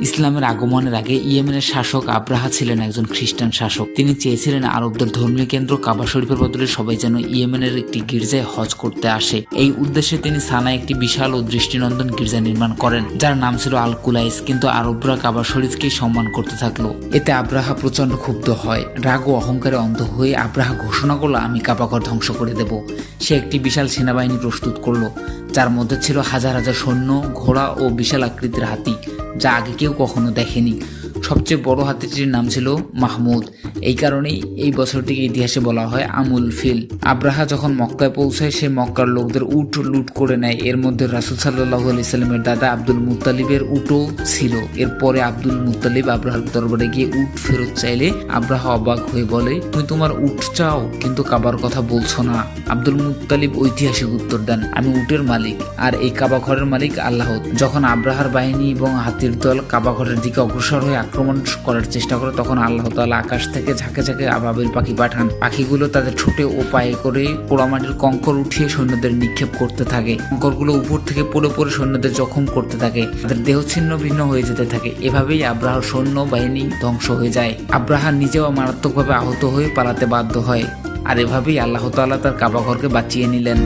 ইসলামের আগমনের আগে ইয়েমেনের শাসক আব্রাহা ছিলেন একজন খ্রিস্টান শাসক। তিনি চেয়েছিলেন আরবদের ধর্মীয় কেন্দ্র কাবা শরীফের বদলে সবাই যেন ইয়েমেনের একটি গির্জায় হজ করতে আসে। এই উদ্দেশ্যে তিনি সানায় একটি বিশাল ও দৃষ্টিনন্দন গির্জা নির্মাণ করেন, যার নাম ছিল আল কুলাইস। কিন্তু আরবরা কাবা শরীফকে সম্মান করতে থাকলো। এতে আব্রাহা প্রচন্ড ক্ষুব্ধ হয়। রাগ ও অহংকারে অন্ধ হয়ে আব্রাহা ঘোষণা করলো, আমি কাবাঘর ধ্বংস করে দেব। সে একটি বিশাল সেনাবাহিনী প্রস্তুত করলো, যার মধ্যে ছিল হাজার হাজার সৈন্য, ঘোড়া ও বিশাল আকৃতির হাতি, যা আগে কেউ কখনো দেখেনি। সবচেয়ে বড় হাতিটির নাম ছিল মাহমুদ। এই কারণেই এই বছরটিকে ইতিহাসে বলা হয় আমুল ফিল। আব্রাহা যখন মক্কায় পৌঁছায়, সে মক্কার লোকদের উট লুট করে নেয়। এর মধ্যে রাসূল সাল্লাল্লাহু আলাইহি সাল্লামের দাদা আব্দুল মুত্তালিবের উটও ছিল। এরপরে আব্দুল মুত্তালিব আব্রাহার দরবারে গিয়ে উট ফেরত চাইলে আব্রাহা অবাক হয়ে বলে, তুমি তোমার উট চাও কিন্তু কাবার কথা বলছো না। আব্দুল মুত্তালিব ঐতিহাসিক উত্তর দেন, আমি উটের মালিক আর এই কাবা ঘরের মালিক আল্লাহ। যখন আব্রাহার বাহিনী এবং হাতির দল কাবা ঘরের দিকে অগ্রসর হয়ে আক্রমণ করার চেষ্টা করে, তখন আল্লাহ তাআলা আকাশ থেকে ঝাঁকে ঝাঁকে আবাবিল পাখি পাঠান। পাখিগুলো তাদের ঠোঁটে ও পায়ে করে পোড়ামাটির কঙ্কর উঠিয়ে সৈন্যদের নিক্ষেপ করতে থাকে। কঙ্করগুলো উপর থেকে পড়ে পড়ে সৈন্যদের জখম করতে থাকে, তাদের দেহ ছিন্ন ভিন্ন হয়ে যেতে থাকে। এভাবেই আব্রাহার সৈন্য বাহিনী ধ্বংস হয়ে যায়। আব্রাহা নিজেও মারাত্মকভাবে আহত হয়ে পালাতে বাধ্য হয়। আর এভাবেই আল্লাহ তাআলা তার কাবা ঘরকে বাঁচিয়ে নিলেন।